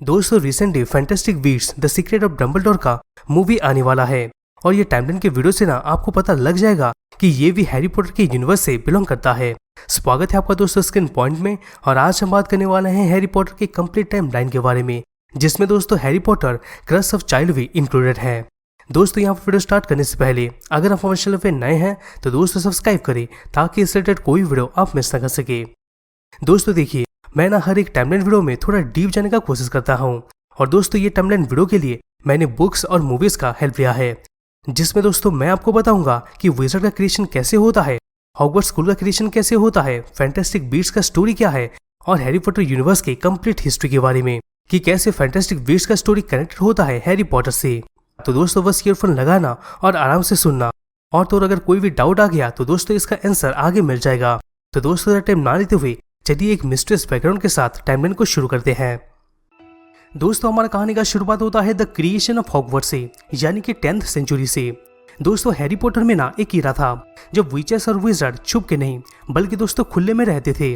दोस्तों recently fantastic beasts the secret of Dumbledore का movie आने वाला है और ये टाइमलाइन के वीडियो से ना आपको पता लग जाएगा कि ये भी हैरी पॉटर के यूनिवर्स से बिलोंग करता है। स्वागत है आपका दोस्तों स्क्रीन पॉइंट में और आज हम बात करने वाले हैं हैरी पॉटर की कंप्लीट टाइमलाइन के बारे में, जिसमें दोस्तों Harry Potter crush of child भी इंक्लूडेड है। दोस्तों यहाँ पर वीडियो स्टार्ट करने से पहले अगर आप हमारे चैनल पे नए हैं तो दोस्तों सब्सक्राइब करें ताकि इस रिलेटेड कोई वीडियो आप मिस ना कर सके। दोस्तों देखिए, मैं ना हर एक टाइमलाइन वीडियो में थोड़ा डीप जाने का कोशिश करता हूँ और दोस्तों ये टाइमलाइन वीडियो के लिए मैंने बुक्स और मूवीज का हेल्प लिया है, जिसमें दोस्तों मैं आपको बताऊंगा कि विज़ार्ड का क्रिएशन कैसे होता है, हॉगवर्ट्स स्कूल का क्रिएशन कैसे होता है, फैंटास्टिक बीट्स का स्टोरी क्या है और हैरी पॉटर यूनिवर्स की कंप्लीट हिस्ट्री के बारे में कि कैसे फैंटास्टिक बीट्स का स्टोरी कनेक्टेड होता है हैरी पॉटर से। तो दोस्तों बस ईयरफोन लगाना और आराम से सुनना, और तो अगर कोई भी डाउट आ गया तो दोस्तों इसका आंसर आगे मिल जाएगा। तो दोस्तों ज़्यादा टाइम ना लेते हुए चलिए एक मिस्ट्रियस बैकग्राउंड के साथ टाइमलाइन को शुरू करते हैं। दोस्तों हमारा कहानी का शुरुआत होता है द क्रिएशन ऑफ हॉगवर्ट्स से, यानी कि 10th सेंचुरी से। दोस्तों हैरी पॉटर में ना एक ईरा था जब विचेस और विज़ार्ड छुप के नहीं बल्कि दोस्तों खुले में रहते थे।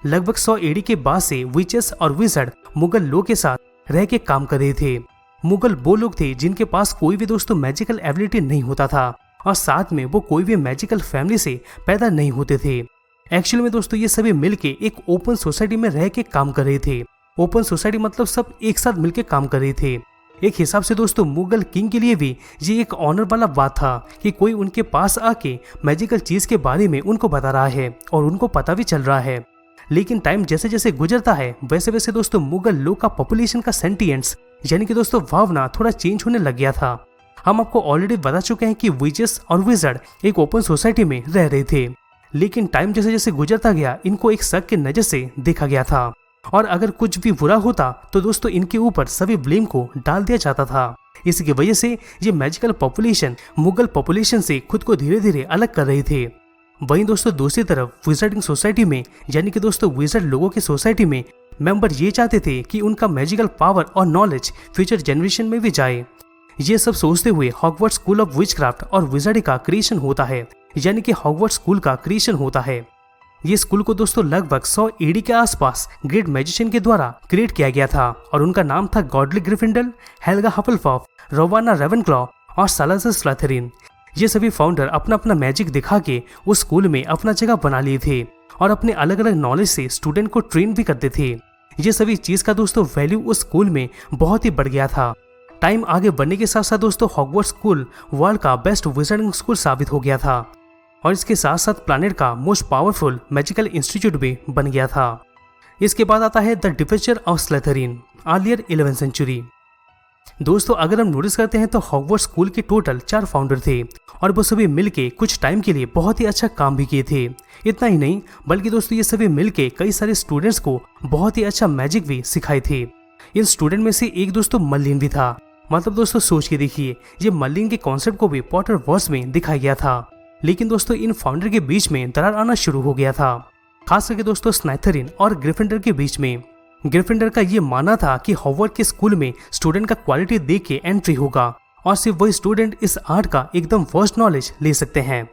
लगभग 100 एडी के बाद से विचेस और विज़ार्ड मुगल लोग के साथ रह के काम कर रहे थे। मुगल वो लोग थे जिनके पास कोई भी दोस्तों मैजिकल एबिलिटी नहीं होता था और साथ में वो कोई भी मैजिकल फैमिली से पैदा नहीं होते थे। एक्चुअली में दोस्तों ये सभी मिलके एक ओपन सोसाइटी में रह के काम कर रहे थे। ओपन सोसाइटी मतलब सब एक साथ मिलके काम कर रहे थे। एक हिसाब से दोस्तों मुगल किंग के लिए भी ये एक ऑनर वाला बात था कि कोई उनके पास आके मैजिकल चीज के बारे में उनको बता रहा है और उनको पता भी चल रहा है। लेकिन टाइम जैसे जैसे गुजरता है वैसे वैसे दोस्तों मुगल लोग का पॉपुलेशन का सेंटिएंट्स यानी कि दोस्तों भावना थोड़ा चेंज होने लग गया था। हम आपको ऑलरेडी बता चुके हैं कि विचेस और विज़ार्ड एक ओपन सोसाइटी में रह रहे थे, लेकिन टाइम जैसे जैसे गुजरता गया इनको एक शक के नजर से देखा गया था और अगर कुछ भी बुरा होता तो दोस्तों इनके ऊपर सभी ब्लेम को डाल दिया जाता था। इसकी वजह से ये मैजिकल पॉपुलेशन मुगल पॉपुलेशन से खुद को धीरे धीरे अलग कर रहे थे। वहीं दोस्तों दूसरी तरफ विज़ार्डिंग सोसाइटी में यानी कि दोस्तों विज़ार्ड लोगों की सोसाइटी में मेंबर ये चाहते थे कि उनका मैजिकल पावर और नॉलेज फ्यूचर जनरेशन में भी जाए। ये सब सोचते हुए हॉगवर्ट्स स्कूल ऑफ विचक्राफ्ट और विज़ार्डी का क्रिएशन होता है, यानी कि हॉगवर्ट्स स्कूल का क्रिएशन होता है। ये स्कूल को दोस्तों लगभग 100 एडी के आसपास ग्रेट मैजिशियन के द्वारा क्रिएट किया गया था और उनका नाम था गॉडली ग्रिफिंडल, हेल्गा हफलपफ, रोवाना रेवेनक्लॉ और सालाज़र स्लिथेरिन। ये सभी फाउंडर अपना अपना मैजिक दिखा के उस स्कूल में अपना जगह बना लिए थे और अपने अलग अलग नॉलेज से स्टूडेंट को ट्रेन भी करते थे। ये सभी चीज का दोस्तों वैल्यू उस स्कूल में बहुत ही बढ़ गया था। टाइम आगे बढ़ने के साथ साथ दोस्तों हॉगवर्ट्स स्कूल वर्ल्ड का बेस्ट विज़ार्डिंग स्कूल साबित हो गया था और इसके साथ साथ प्लैनेट का मोस्ट पावरफुल मैजिकल इंस्टीट्यूट भी बन गया था। इसके बाद आता है the departure of Slytherin, earlier 11th century. दोस्तों अगर हम नोटिस करते हैं तो हॉगवर्ट्स स्कूल के टोटल 4 फाउंडर थे और वो सभी मिलके कुछ टाइम के लिए बहुत ही अच्छा काम भी किए थे। इतना ही नहीं बल्कि दोस्तों ये सभी मिलके कई सारे स्टूडेंट्स को बहुत ही अच्छा मैजिक भी सिखाए थे। इन स्टूडेंट में से एक दोस्तों मर्लिन भी था। मतलब दोस्तों सोच के देखिए, ये मर्लिन के कॉन्सेप्ट को भी पॉटर वर्स में दिखाया गया था। लेकिन दोस्तों इन फाउंडर के बीच में दरार आना शुरू हो गया था, खास करके दोस्तों स्लिथेरिन और ग्रिफिंडर के बीच में। ग्रिफिंडर का ये मानना था कि हॉगवर्ट्स के स्कूल में स्टूडेंट का क्वालिटी देख के एंट्री होगा और सिर्फ वही स्टूडेंट इस आर्ट का एकदम वर्स्ट नॉलेज ले सकते हैं।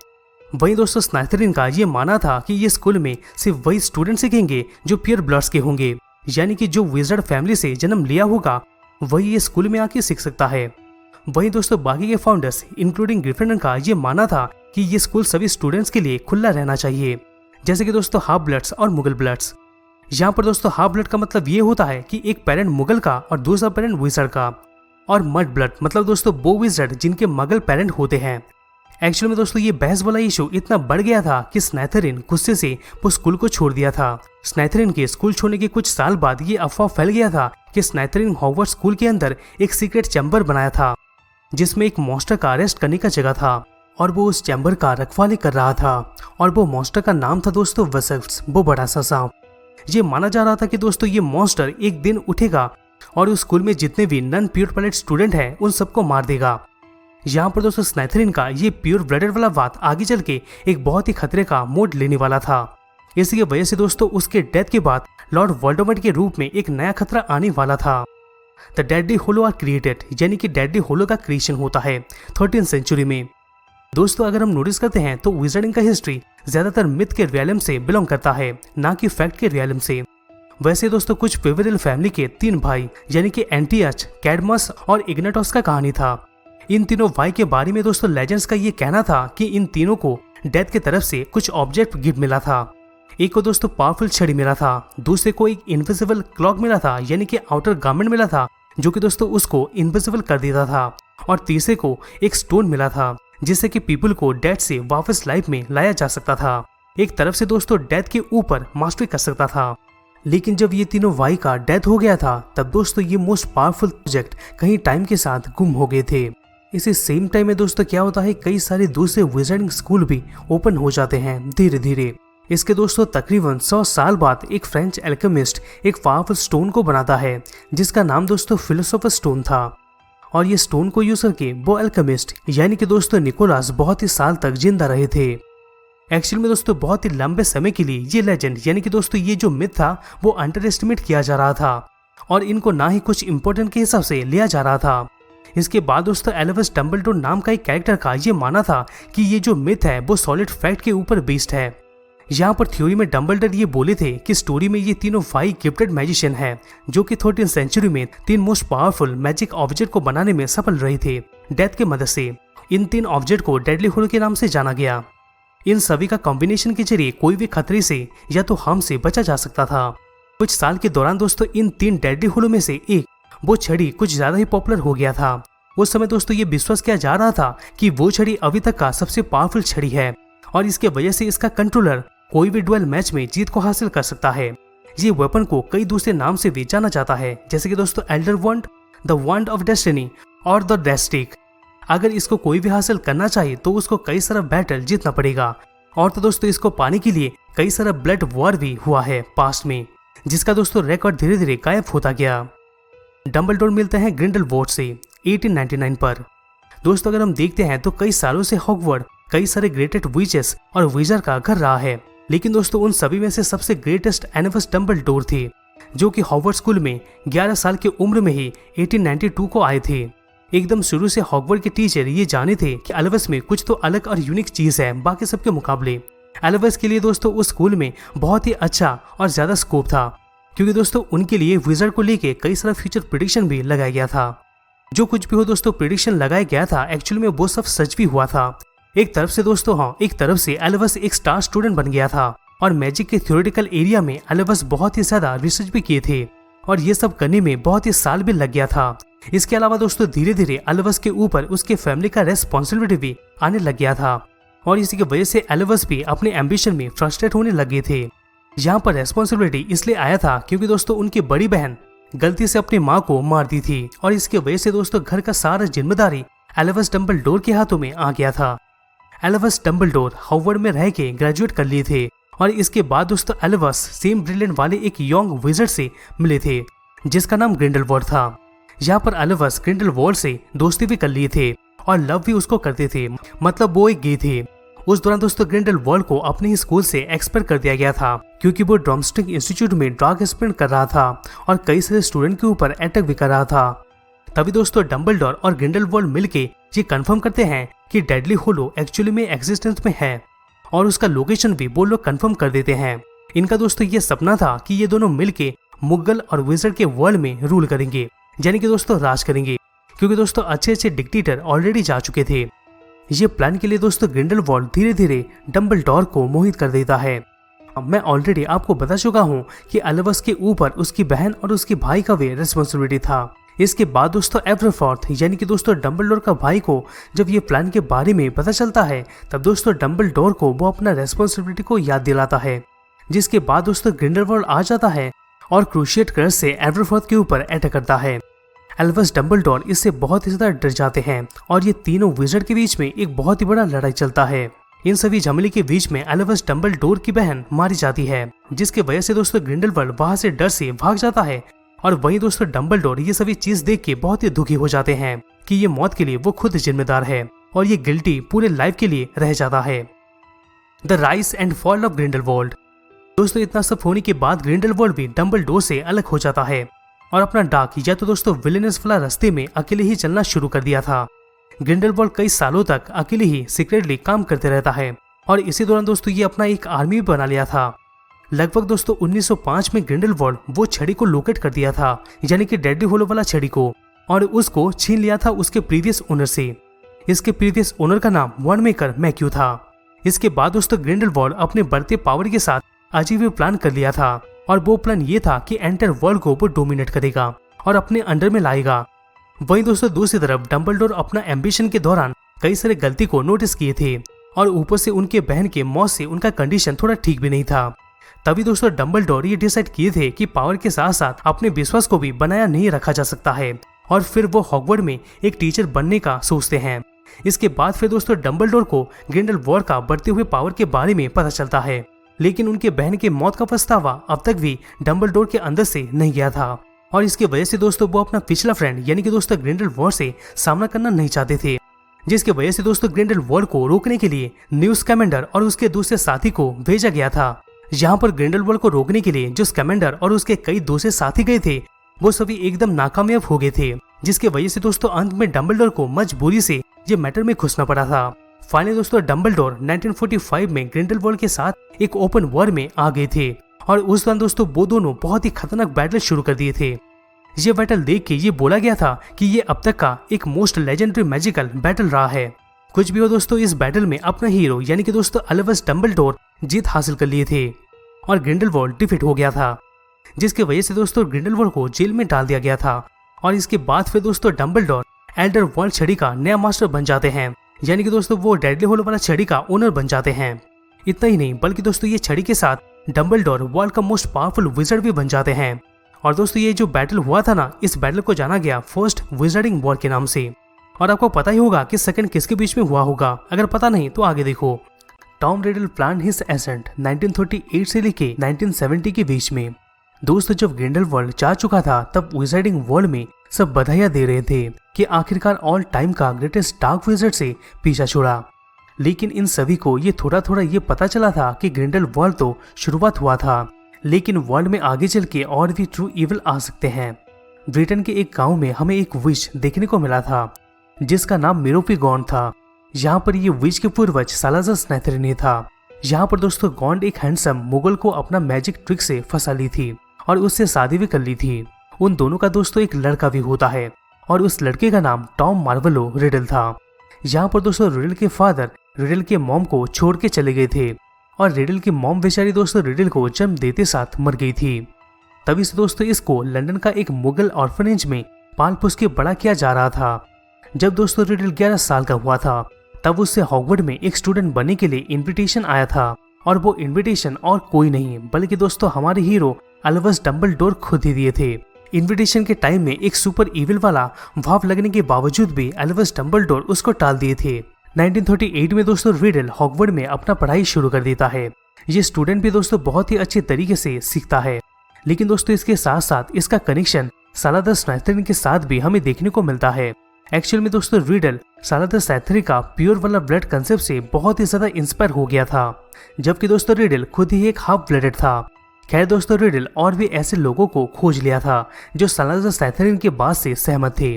वहीं दोस्तों स्लिथेरिन का ये मानना था कि ये स्कूल में सिर्फ वही स्टूडेंट सीखेंगे जो प्योर ब्लड्स के होंगे, यानी कि जो विज़ार्ड फैमिली से जन्म लिया होगा वही ये स्कूल में आके सीख सकता है। वहीं दोस्तों बाकी के फाउंडर्स इंक्लूडिंग ग्रिफिंडर का ये मानना था कि ये स्कूल सभी स्टूडेंट्स के लिए खुला रहना चाहिए, जैसे कि दोस्तों हाफ ब्लड्स और मुगल ब्लड्स। यहाँ पर दोस्तों हाफ ब्लड का मतलब ये होता है कि एक पेरेंट मुगल का और दूसरा पेरेंट विज़ार्ड का, और मड ब्लड मतलब दोस्तों वो विज़ार्ड जिनके मगल पेरेंट होते हैं। एक्चुअली में दोस्तों ये बहस वाला इशू इतना बढ़ गया था कि स्लिथेरिन गुस्से से वो स्कूल को छोड़ दिया था। स्लिथेरिन के स्कूल छोड़ने के कुछ साल बाद ये अफवाह फैल गया था कि स्लिथेरिन हॉगवर्ट्स स्कूल के अंदर एक सीक्रेट चैम्बर बनाया था जिसमें एक मॉन्स्टर का अरेस्ट करने का जगह था और वो उस चैम्बर का रखवाली कर रहा था और वो मॉन्स्टर का नाम था दोस्तों वेसेल्स, वो बड़ा सा सांप। ये माना जा रहा था कि दोस्तों ये मॉन्स्टर एक दिन उठेगा और उस स्कूल में जितने भी नॉन प्योर ब्लडेड स्टूडेंट हैं उन सबको मार देगा। यहाँ पर दोस्तों स्लिथेरिन का ये प्योर ब्लडेड वाला बात आगे चल के एक बहुत ही खतरे का मोड लेने वाला था। इसी की वजह से दोस्तों उसके डेथ के बाद लॉर्ड वोल्डेमॉर्ट के रूप में एक नया खतरा आने वाला था। The deadly hallows are created, यानी कि डेडली होलो का क्रिएशन होता है 13th सेंचुरी में। दोस्तों अगर हम नोटिस करते हैं तो विज़ार्डिंग का हिस्ट्री ज्यादातर मिथ के रियलम से बिलोंग करता है, ना कि फैक्ट के रियलम से। वैसे दोस्तों कुछ फेवरेल फैमिली के 3 भाई यानी कि एंटियच, कैडमस और इग्नेटोस का कहानी था। इन तीनों भाई के बारे में दोस्तों लेजेंड्स का ये कहना था कि इन तीनों को डेथ की तरफ से कुछ ऑब्जेक्ट गिफ्ट मिला था। एक को दोस्तों पावरफुल छड़ी मिला था, दूसरे को एक इनविजिबल क्लॉक मिला था यानी कि आउटर गारमेंट मिला था जो कि दोस्तों उसको इनविजिबल कर देता था, और तीसरे को एक स्टोन मिला था जिससे कि पीपल को डेथ से वापस लाइफ में लाया जा सकता था। एक तरफ से दोस्तों डेथ के ऊपर मास्टरी कर सकता था। लेकिन जब ये तीनों भाई का डेथ हो गया था तब दोस्तों ये मोस्ट पावरफुल प्रोजेक्ट कहीं टाइम के साथ गुम हो गए थे। इसी सेम टाइम में दोस्तों क्या होता है, कई सारे दूसरे विजार्डिंग स्कूल भी ओपन हो जाते हैं धीरे धीरे। इसके दोस्तों तकरीबन 100 साल बाद एक फ्रेंच एल्केमिस्ट एक पावरफुल स्टोन को बनाता है जिसका नाम दोस्तों फिलोसोफर स्टोन था। और ये स्टोन को यूज करके वो एल्केमिस्ट यानी कि दोस्तों निकोलस बहुत ही साल तक जिंदा रहे थे। एक्चुअल में दोस्तों बहुत ही लंबे समय के लिए ये लेजेंड यानी कि दोस्तों ये जो मिथ था वो अंडर एस्टिमेट किया जा रहा था और इनको ना ही कुछ इंपॉर्टेंट के हिसाब से लिया जा रहा था। इसके बाद दोस्तों एल्विस डंबलडोर नाम का एक कैरेक्टर का ये माना था कि ये जो मिथ है वो सॉलिड फैक्ट के ऊपर बेस्ड है। यहाँ पर थ्योरी में डंबलडोर ये बोले थे कि स्टोरी में ये तीनों भाई गिफ्टेड मैजिशियन है जो कि 13th सेंचुरी में 3 मोस्ट पावरफुल मैजिक ऑब्जेक्ट को बनाने में सफल रहे थे डेथ के मदद से। इन 3 ऑब्जेक्ट को डेडली होलो के नाम से जाना गया। इन सभी का कॉम्बिनेशन के जरिए कोई भी खतरे से या तो हार्म से बचा जा सकता था। कुछ साल के दौरान दोस्तों इन 3 डेडली होलो में से एक वो छड़ी कुछ ज्यादा ही पॉपुलर हो गया था। उस समय दोस्तों ये विश्वास किया जा रहा था कि वो छड़ी अभी तक का सबसे पावरफुल छड़ी है और इसके वजह से इसका कंट्रोलर कोई भी डुएल मैच में जीत को हासिल कर सकता है। ये वेपन को कई दूसरे नाम से भी जाना जाता है जैसे कि दोस्तों elder wand, the wand of destiny और द डेस्टिक। अगर इसको कोई भी हासिल करना चाहे तो उसको कई सारा बैटल जीतना पड़ेगा। और तो दोस्तों इसको पाने के लिए कई सारा ब्लड वॉर भी हुआ है पास्ट में जिसका दोस्तों रिकॉर्ड धीरे धीरे गायब होता गया। डंबलडोर मिलते हैं ग्रिंडलवॉल्ड से 1899 पर। दोस्तों अगर हम देखते हैं तो कई सालों से हॉगवर्ड कई सारे ग्रेटेस्ट विचेस और विजर का घर रहा है, लेकिन दोस्तों उन सभी में से सबसे ग्रेटेस्ट एल्विस डंबलडोर थे जो कि हॉगवर्ड स्कूल में 11 साल की उम्र में ही 1892 को आए थे। एकदम शुरू से हॉगवर्ड के टीचर ये जाने थे कि एल्विस में कुछ तो अलग और यूनिक चीज है बाकी सबके मुकाबले। एल्विस के लिए दोस्तों उस स्कूल में बहुत ही अच्छा और ज्यादा स्कोप था क्योंकि दोस्तों उनके लिए विजर को लेके कई सारा फ्यूचर प्रेडिक्शन भी लगाया गया था। जो कुछ भी हो दोस्तों प्रेडिक्शन लगाया गया था एक्चुअली में वो सब सच भी हुआ था। एक तरफ से दोस्तों एक तरफ से एल्विस एक स्टार स्टूडेंट बन गया था और मैजिक के थ्योरेटिकल एरिया में एल्विस बहुत ही ज्यादा रिसर्च भी किए थे और ये सब करने में बहुत ही साल भी लग गया था। इसके अलावा दोस्तों धीरे धीरे एल्विस के ऊपर उसके फैमिली का रेस्पॉन्सिबिलिटी भी आने लग गया था और इसी की वजह से एल्विस भी अपने एम्बिशन में फ्रस्ट्रेट होने लगे थे। यहाँ पर रेस्पॉन्सिबिलिटी इसलिए आया था क्योंकि दोस्तों उनकी बड़ी बहन गलती से अपनी माँ को मार दी थी और इसकी वजह से दोस्तों घर का सारा जिम्मेदारी एल्विस डंबलडोर के हाथों में आ गया था। एल्विस डंबलडोर हॉगवर्ड में रह के ग्रेजुएट कर लिए थे और इसके बाद दोस्तों एल्विस सेम ब्रिलियंट वाले एक यंग विजर्ड से मिले थे जिसका नाम ग्रिंडलवॉल्ड था। यहाँ पर एल्विस ग्रिंडलवॉल्ड से दोस्ती भी कर लिए थे और लव भी उसको करते थे, मतलब वो एक गे थे। उस दौरान दोस्तों ग्रिंडलवॉल्ड को अपने ही स्कूल से एक्सपेल कर दिया गया था क्योंकि वो ड्रमस्टिक इंस्टीट्यूट में ड्रग एक्सपेरिमेंट कर रहा था और कई सारे स्टूडेंट के ऊपर अटैक भी कर रहा था। तभी दोस्तों डंबलडोर और ग्रिंडलवॉल्ड मिलके ये कंफर्म करते हैं कि डेडली होलो एक्चुअली में एग्जिस्टेंस में है और उसका लोकेशन भी वो लोग कंफर्म कर देते हैं। इनका दोस्तों ये सपना था कि ये दोनों मिलके मुगल और विजर्ड के वर्ल्ड में रूल करेंगे यानी कि दोस्तों राज करेंगे क्योंकि दोस्तों अच्छे अच्छे डिक्टेटर ऑलरेडी जा चुके थे। ये प्लान के लिए दोस्तों ग्रिंडलवॉल्ड धीरे धीरे डंबलडोर को मोहित कर देता है। मैं ऑलरेडी आपको बता चुका हूँ कि एल्विस के ऊपर उसकी बहन और उसके भाई का भी रेस्पॉन्सिबिलिटी था। इसके बाद दोस्तों एवरफॉर्थ यानी कि दोस्तों डंबलडोर का भाई को जब ये प्लान के बारे में पता चलता है तब दोस्तों डंबलडोर को वो अपना रेस्पॉन्सिबिलिटी को याद दिलाता है, जिसके बाद दोस्तों ग्रिंडलवॉल्ड आ जाता है और क्रूशिएट कर्स से एवरफॉर्थ के ऊपर अटैक करता है। एल्विस डंबलडोर इससे बहुत ही ज्यादा डर जाते हैं और ये तीनों विजर्ड के बीच में एक बहुत ही बड़ा लड़ाई चलता है। इन सभी झमेले के बीच में एल्विस डंबलडोर की बहन मारी जाती है जिसकी वजह से दोस्तों ग्रिंडलवॉल्ड वहां से डर से भाग जाता है और वहीं दोस्तों डंबलडोर ये सभी चीज देख के बहुत ही दुखी हो जाते हैं कि ये मौत के लिए वो खुद जिम्मेदार है और ये गिल्टी पूरे लाइफ के लिए रह जाता है। The rise and fall of Grindelwald. दोस्तों इतना सब होने के बाद ग्रिंडलवॉल्ड भी डंबलडोर से अलग हो जाता है और अपना डार्क या तो दोस्तों विलेनस वाला रास्ते में अकेले ही चलना शुरू कर दिया था। ग्रिंडलवॉल्ड कई सालों तक अकेले ही सीक्रेटली काम करते रहता है और इसी दौरान दोस्तों ये अपना एक आर्मी भी बना लिया था। लगभग दोस्तों 1905 में ग्रिंडेलवाल्ड वो छड़ी को लोकेट कर दिया था, यानी कि डेडली होलो वाला छड़ी को, और उसको छीन लिया था उसके प्रीवियस ओनर से। इसके प्रीवियस ओनर का नाम वन मेकर मैक्यू था। इसके बाद दोस्तों ग्रिंडेलवाल्ड अपने बढ़ते पावर के साथ अजीब प्लान कर लिया था, और वो प्लान ये था कि एंटायर वर्ल्ड को वो डोमिनेट करेगा और अपने अंडर में लाएगा। वहीं दोस्तों दूसरी तरफ डंबलडोर अपना एम्बिशन के दौरान कई सारे गलती को नोटिस किए थे, और ऊपर से उनके बहन के मौत से उनका कंडीशन थोड़ा ठीक भी नहीं था। तभी दोस्तों डंबलडोर ये डिसाइड किए थे कि पावर के साथ साथ अपने विश्वास को भी बनाया नहीं रखा जा सकता है, और फिर वो हॉगवर्ड में एक टीचर बनने का सोचते हैं। इसके बाद फिर दोस्तों डंबलडोर को ग्रिंडेलवाल्ड का बढ़ते हुए पावर के बारे में पता चलता है, लेकिन उनके बहन के मौत का पछतावा अब तक भी डंबलडोर के अंदर से नहीं गया था, और इसकी वजह से दोस्तों वो अपना पिछला फ्रेंड यानी कि दोस्तों ग्रिंडेलवाल्ड से सामना करना नहीं चाहते थे, जिसकी वजह से दोस्तों ग्रिंडेलवाल्ड को रोकने के लिए न्यूज़ स्कैमेंडर और उसके दूसरे साथी को भेजा गया था। यहाँ पर ग्रिंडेलवाल्ड को रोकने के लिए जो स्कैमेंडर और उसके कई दूसरे साथी गए थे वो सभी एकदम नाकामयाब हो गए थे, जिसके वजह से दोस्तों अंत में डंबलडोर को मजबूरी से ये मैटर में घुसना पड़ा था। फाइनली दोस्तों डंबलडोर 1945 में ग्रिंडेलवाल्ड के साथ एक ओपन वॉर में आ गए थे, और उस दौरान दोस्तों वो दोनों बहुत ही खतरनाक बैटल शुरू कर दिए थे। ये बैटल देख के ये बोला गया था कि ये अब तक का एक मोस्ट लेजेंडरी मैजिकल बैटल रहा है। कुछ भी हो दोस्तों, इस बैटल में अपना हीरो यानी कि दोस्तों अल्बस डंबलडोर जीत हासिल कर लिए थे, और ग्रिंडेलवाल्ड डिफीट हो गया था, जिसकी वजह से दोस्तों ग्रिंडेलवाल्ड को जेल में डाल दिया गया था। और इसके बाद फिर दोस्तों डंबलडोर एल्डर वर्ल्ड छड़ी का नया मास्टर बन जाते हैं, यानी कि दोस्तों वो डेडली होलो वाला छड़ी का ओनर बन जाते हैं। इतना ही नहीं बल्कि दोस्तों ये छड़ी के साथ डंबलडोर वर्ल्ड का मोस्ट पावरफुल विजर्ड भी बन जाते हैं। और दोस्तों ये जो बैटल हुआ था ना, इस बैटल को जाना गया फर्स्ट विजर्डिंग वॉर के नाम से। और आपको पता ही होगा कि सेकंड किसके बीच में हुआ होगा, अगर पता नहीं तो आगे देखो। Tom Riddle plan his ascent 1938 से लेके 1970 के बीच में। दोस्तों जब ग्रिंडेलवाल्ड जा चुका था तब विजर्डिंग वर्ल्ड में सब बधाइयां दे रहे थे कि आखिरकार ऑल टाइम का ग्रेटेस्ट डार्क विजर्ड से पीछा छुड़ा। लेकिन इन सभी को ये थोड़ा थोड़ा ये पता चला था कि ग्रिंडेलवाल्ड तो शुरुआत हुआ था, लेकिन वर्ल्ड में आगे चल के और भी ट्रू इविल आ सकते हैं। ब्रिटेन के एक गांव में हमें एक विच देखने को मिला था जिसका नाम मेरोपी गॉन्ड था। यहाँ पर ये विच के पूर्वज सालाज़र स्नैथरिन था। यहाँ पर दोस्तों गॉन्ड एक हैंडसम मुगल को अपना मैजिक ट्रिक से फंसा ली थी और उससे शादी भी कर ली थी। उन दोनों का दोस्तों एक लड़का भी होता है, और उस लड़के का नाम टॉम मार्वलो रिडल था। यहाँ पर दोस्तों रिडल के फादर रिडल के मॉम को छोड़ के चले गए थे, और रिडल की मॉम बेचारी दोस्तों रिडल को जन्म देते साथ मर गई थी। तभी से दोस्तों इसको लंदन का एक मुगल ऑर्फनेज में पाल पोस के बड़ा किया जा रहा था। जब दोस्तों रिडल 11 साल का हुआ था तब उससे हॉगवर्ड में एक स्टूडेंट बनने के लिए इनविटेशन आया था, और वो इनविटेशन और कोई नहीं बल्कि दोस्तों हमारे हीरो अल्बस डंबलडोर खुद ही दिए थे। इनविटेशन के टाइम में एक सुपर इविल वाला भाव लगने के बावजूद भी अल्बस डंबलडोर उसको टाल दिए थे। 1938 में दोस्तों रिडल हॉगवर्ड में अपना पढ़ाई शुरू कर देता है। ये स्टूडेंट भी दोस्तों बहुत ही अच्छे तरीके से सीखता है, लेकिन दोस्तों इसके साथ साथ इसका कनेक्शन सालाज़र स्नैथरिन के साथ भी हमें देखने को मिलता है। एक्चुअल में दोस्तों रिडल सालाज़र स्नैथरिन का प्योर वाला ब्लड कंसेप्ट से बहुत ही ज्यादा इंस्पायर हो गया था, जबकि दोस्तों रिडल खुद ही एक हाफ ब्लडेड था। खैर दोस्तों रिडल और भी ऐसे लोगों को खोज लिया था जो सालाज़र स्नैथरिन के बात से सहमत थे।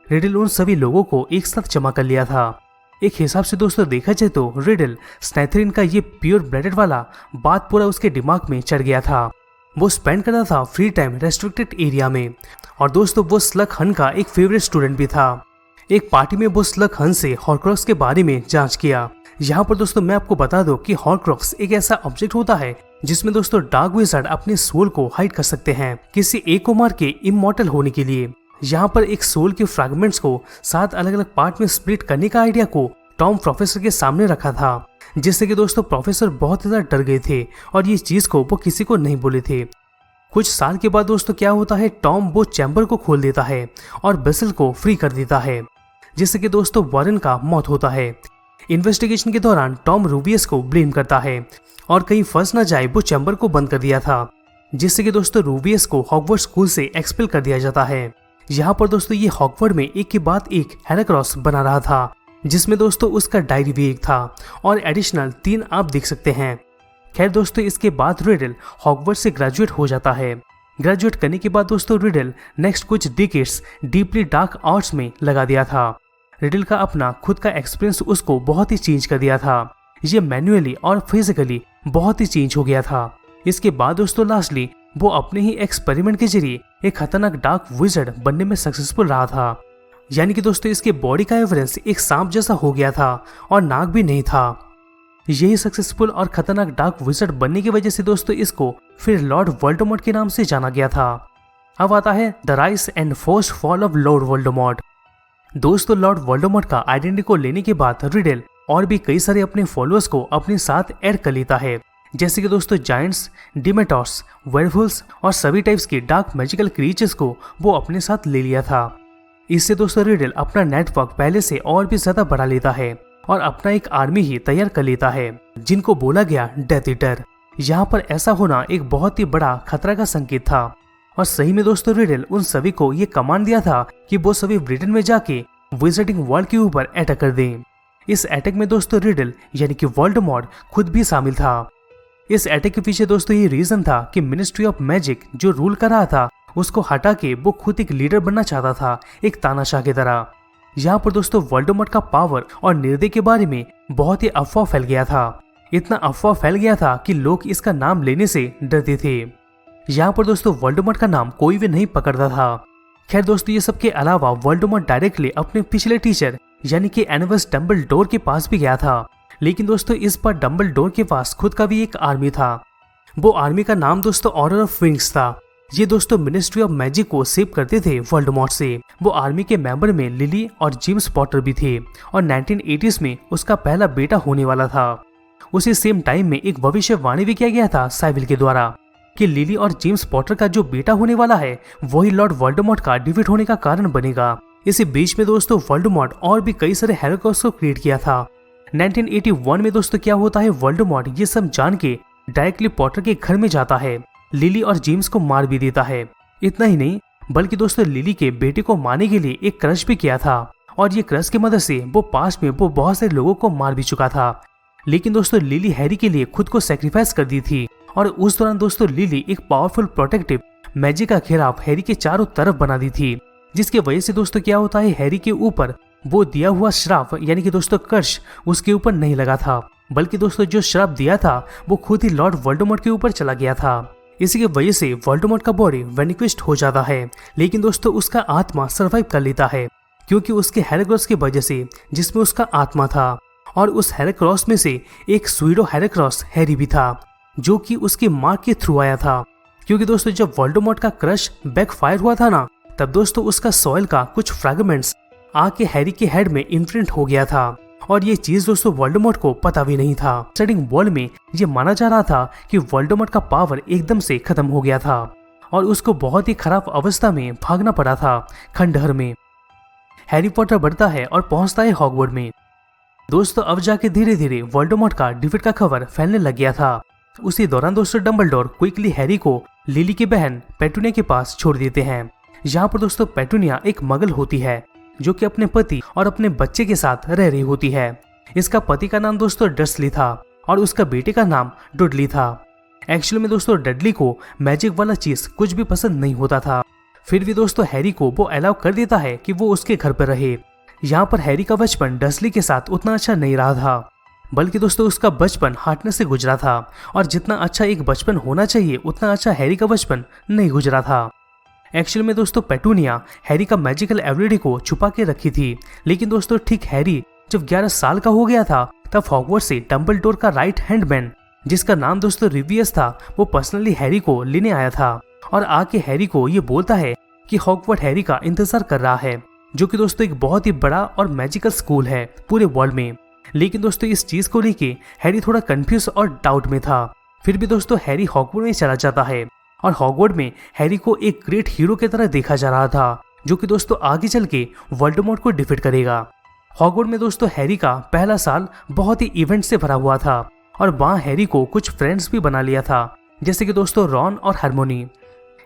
रिडल उन सभी लोगों को एक साथ जमा कर लिया था। एक हिसाब से दोस्तों देखा जाए तो रिडल स्नैथरिन का ये प्योर ब्लडेड वाला बात पूरा उसके दिमाग में चढ़ गया था। वो स्पेंड करता था फ्री टाइम रेस्ट्रिक्टेड एरिया में, और दोस्तों वो स्लग हन का एक फेवरेट स्टूडेंट भी था। एक पार्टी में वो स्लग हन से हॉर्क्रक्स के बारे में जांच किया। यहाँ पर दोस्तों मैं आपको बता दूं कि हॉर्क्रक्स एक ऐसा ऑब्जेक्ट होता है जिसमें दोस्तों डार्क विज़ार्ड अपने सोल को हाइड कर सकते हैं किसी एक को मार के इमॉर्टल होने के लिए। यहाँ पर एक सोल के फ्रैगमेंट्स को 7 अलग अलग पार्ट में स्प्लिट करने का आइडिया को टॉम प्रोफेसर के सामने रखा था, जिससे कि दोस्तों प्रोफेसर बहुत ज्यादा डर गए थे और ये चीज को वो किसी को नहीं बोले थे। कुछ साल के बाद दोस्तों क्या होता है, टॉम वो चैम्बर को खोल देता है और बेसिल को फ्री कर देता है, जिससे कि दोस्तों वॉरेन का मौत होता है। इन्वेस्टिगेशन के दौरान टॉम रूबियस को ब्लेम करता है और कहीं फंस ना जाए वो चैम्बर को बंद कर दिया था, जिससे कि दोस्तों रूबियस को हॉगवर्ड स्कूल से एक्सपेल कर दिया जाता है। यहाँ पर दोस्तों ये हॉगवर्ड में एक के बाद एक हेराक्रॉस बना रहा था, जिसमें दोस्तों उसका डायरी भी एक था और एडिशनल 3 आप देख सकते हैं। खैर दोस्तों इसके बाद रिडल हॉगवर्ड से ग्रेजुएट हो जाता है। ग्रेजुएट करने के बाद दोस्तों रिडल नेक्स्ट कुछ डिकेड्स डीपली डार्क आर्ट्स में लगा दिया था। रिडल का अपना खुद का एक्सपीरियंस उसको बहुत ही चेंज कर दिया था। ये मैन्युअली और फिजिकली बहुत ही चेंज हो गया था। इसके बाद दोस्तों लास्टली वो अपने ही एक्सपेरिमेंट के जरिए एक खतरनाक डार्क विज़र्ड बनने में सक्सेसफुल रहा था। यानी कि दोस्तों इसके बॉडी का एवरेंस एक सांप जैसा हो गया था और नाक भी नहीं था। यही सक्सेसफुल और खतरनाक डार्क विज़र्ड बनने की वजह से दोस्तों इसको फिर लॉर्ड वोल्डेमॉर्ट के नाम से जाना गया था। अब आता है the rise and first fall of Lord Voldemort. दोस्तों लॉर्ड वोल्डेमॉर्ट का आइडेंटिटी को लेने के बाद रिडल और भी कई सारे अपने फॉलोअर्स को अपने साथ ऐड कर लेता है, जैसे कि दोस्तों जायंट्स, डिमेटॉर्स, वेयरवुल्व्स और सभी टाइप्स के डार्क मैजिकल क्रिएचर्स को वो अपने साथ ले लिया था। इससे दोस्तों रिडल अपना नेटवर्क पहले से और भी ज्यादा बढ़ा लेता है और अपना एक आर्मी ही तैयार कर लेता है, जिनको बोला गया डेथ ईटर। यहाँ पर ऐसा होना एक बहुत ही बड़ा खतरा का संकेत था और सही में दोस्तों रिडल उन सभी को ये कमांड दिया था कि वो सभी ब्रिटेन में जाके विजिटिंग वर्ल्ड के ऊपर अटैक कर दें। इस अटैक में दोस्तों रिडल यानी कि वोल्डेमॉर्ट खुद भी शामिल था। इस अटैक के पीछे दोस्तों ये रीजन था कि मिनिस्ट्री ऑफ मैजिक जो रूल कर रहा था उसको हटा के वो खुद एक लीडर बनना चाहता था, एक तानाशाह की तरह। यहाँ पर दोस्तों वोल्डेमॉर्ट का पावर और निर्दय के बारे में बहुत ही अफवाह फैल गया था। इतना अफवाह फैल गया था कि लोग इसका नाम लेने से डरते थे। यहाँ पर दोस्तों वोल्डेमॉर्ट का नाम कोई भी नहीं पकड़ता था। खैर दोस्तों ये सब के अलावा वोल्डेमॉर्ट डायरेक्टली अपने पिछले टीचर यानी कि एल्बस डम्बलडोर के पास भी गया था, लेकिन दोस्तों इस बार डम्बलडोर के पास खुद का भी एक आर्मी था। वो आर्मी का नाम दोस्तों ऑर्डर ऑफ विंग्स था। ये दोस्तों मिनिस्ट्री ऑफ मैजिक को सेव करते थे वोल्डेमॉर्ट से। वो आर्मी के मेंबर में लिली और जेम्स पॉटर भी थे और 1980s में उसका पहला बेटा होने वाला था। उसी सेम टाइम में एक भविष्यवाणी भी किया गया था साइविल के द्वारा कि लिली और जेम्स पॉटर का जो बेटा होने वाला है वही लॉर्ड वोल्डेमॉर्ट का डिफीट होने का कारण बनेगा। इसी बीच में दोस्तों वोल्डेमॉर्ट और भी कई सारे हेरोक्स को क्रिएट किया था। 1981 में दोस्तों क्या होता है, वोल्डेमॉर्ट ये सब जान के डायरेक्टली पॉटर के घर में जाता है, लिली और जेम्स को मार भी देता है। इतना ही नहीं बल्कि दोस्तों लिली के बेटे को मारने के लिए एक क्रश भी किया था और ये क्रश की मदद से वो पास्ट में वो बहुत सारे लोगों को मार भी चुका था। लेकिन दोस्तों लिली हैरी के लिए खुद को सेक्रीफाइस कर दी थी और उस दौरान दोस्तों लिली एक पावरफुल प्रोटेक्टिव मैजिक का घेराव हैरी के चारों तरफ बना दी थी, जिसकी वजह से दोस्तों क्या होता है, हैरी के ऊपर वो दिया हुआ श्राप यानी कि दोस्तों कर्श उसके ऊपर नहीं लगा था, बल्कि दोस्तों जो श्राप दिया था वो खुद ही लॉर्ड वोल्डेमॉर्ट के ऊपर चला गया था। इसी की वजह से वोल्डेमॉर्ट का बॉडी वेनिक्विस्ट हो जाता है, लेकिन दोस्तों उसका आत्मा सर्वाइव कर लेता है क्योंकि उसके हेरोक्रोस की वजह से जिसमें उसका आत्मा था। और उस हेरोक्रोस में से एक स्वीडो हेरोक्रोस हैरी भी था जो कि उसकी माँ के थ्रू आया था, क्योंकि दोस्तों जब वोल्डेमॉर्ट का क्रश बैकफायर हुआ था ना, तब दोस्तों उसका सॉइल का कुछ फ्रैगमेंट्स आके हैरी के हेड में इम्प्रिंट हो गया था और ये चीज दोस्तों वोल्डेमॉर्ट को पता भी नहीं था। स्टार्टिंग वर्ल्ड में ये माना जा रहा था कि वोल्डेमॉर्ट का पावर एकदम से खत्म हो गया था और उसको बहुत ही खराब अवस्था में भागना पड़ा था खंडहर में। हैरी पॉटर बढ़ता है और पहुंचता है हॉगवर्ड में। दोस्तों अब जाके धीरे धीरे वोल्डेमॉर्ट का डिफीट का खबर फैलने लग गया था। उसी दौरान दोस्तों डम्बलडोर क्विकली हैरी को लिली की बहन पेटूनिया के पास छोड़ देते हैं। यहाँ पर दोस्तों पेटूनिया एक मगल होती है जो कि अपने पति और अपने बच्चे के साथ रह रही होती है। इसका पति का नाम दोस्तों डर्सली था और उसका बेटे का नाम डुडली था। एक्चुअली में दोस्तों डडली को मैजिक वाला चीज कुछ भी पसंद नहीं होता था, फिर भी दोस्तों हैरी को वो अलाउ कर देता है कि वो उसके घर पर रहे। यहाँ पर हैरी का बचपन डर्सली के साथ उतना अच्छा नहीं रहा था, बल्कि दोस्तों उसका बचपन हार्टनेस से गुजरा था और जितना अच्छा एक बचपन होना चाहिए उतना अच्छा हैरी का बचपन नहीं गुजरा था। एक्चुअल में दोस्तों पेटूनिया हैरी का मैजिकल एबिलिटी को छुपा के रखी थी, लेकिन दोस्तों ठीक हैरी जब 11 साल का हो गया था तब हॉगवर्ट्स से डम्बलडोर का राइट हैंड मैन जिसका नाम दोस्तों रिवियस था वो पर्सनली हैरी को लेने आया था और आके हैरी को ये बोलता है कि हॉगवर्ड हैरी का इंतजार कर रहा है, जो कि दोस्तों एक बहुत ही बड़ा और मैजिकल स्कूल है पूरे वर्ल्ड में। लेकिन दोस्तों इस चीज को लेके हैरी थोड़ा कंफ्यूज और डाउट में था। फिर भी दोस्तों हैरी हॉगवर्ड में चला जाता है और हॉगवर्ड में हैरी को एक ग्रेट हीरो की तरह देखा जा रहा था, जो कि दोस्तों आगे चल के वोल्डेमॉर्ट को डिफीट करेगा। हॉगवर्ड में दोस्तों हैरी का पहला साल बहुत ही इवेंट से भरा हुआ था और वहाँ हैरी को कुछ फ्रेंड्स भी बना लिया था, जैसे कि दोस्तों रॉन और हार्मोनी।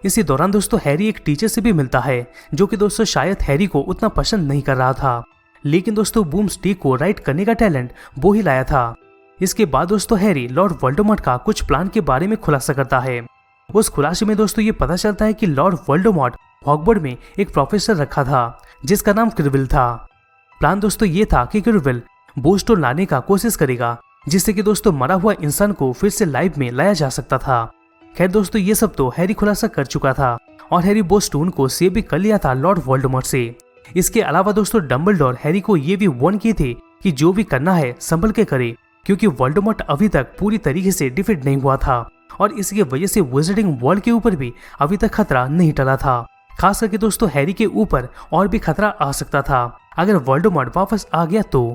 इसी दौरान दोस्तों हैरी एक टीचर से भी मिलता है जो कि दोस्तों शायद हैरी को उतना पसंद नहीं कर रहा था, लेकिन दोस्तों बूम स्टिक को राइट करने का टैलेंट वो ही लाया था। इसके बाद दोस्तों हैरी लॉर्ड वोल्डेमॉर्ट का कुछ प्लान के बारे में खुलासा करता है। उस खुलासे में दोस्तों ये पता चलता है कि लॉर्ड वोल्डेमॉर्ट हॉगवर्ड में एक प्रोफेसर रखा था जिसका नाम क्विरल था। प्लान दोस्तों ये था कि क्विरल वो स्टोन लाने का कोशिश करेगा जिससे कि दोस्तों मरा हुआ इंसान को फिर से लाइफ में लाया जा सकता था। खैर दोस्तों, ये सब तो हैरी खुलासा कर चुका था और हैरी वो स्टोन को सेव भी कर लिया था लॉर्ड वोल्डेमॉर्ट से। इसके अलावा दोस्तों, डंबलडोर हैरी को ये भी वार्न किए थे कि जो भी करना है संभल के करे, क्योंकि वोल्डेमॉर्ट अभी तक पूरी तरीके से डिफीट नहीं हुआ था और इसकी वजह से विज़ार्डिंग वर्ल्ड के ऊपर भी अभी तक खतरा नहीं टला था। खास करके दोस्तों, हैरी के ऊपर और भी खतरा आ सकता था अगर वोल्डेमॉर्ट वापस आ गया तो।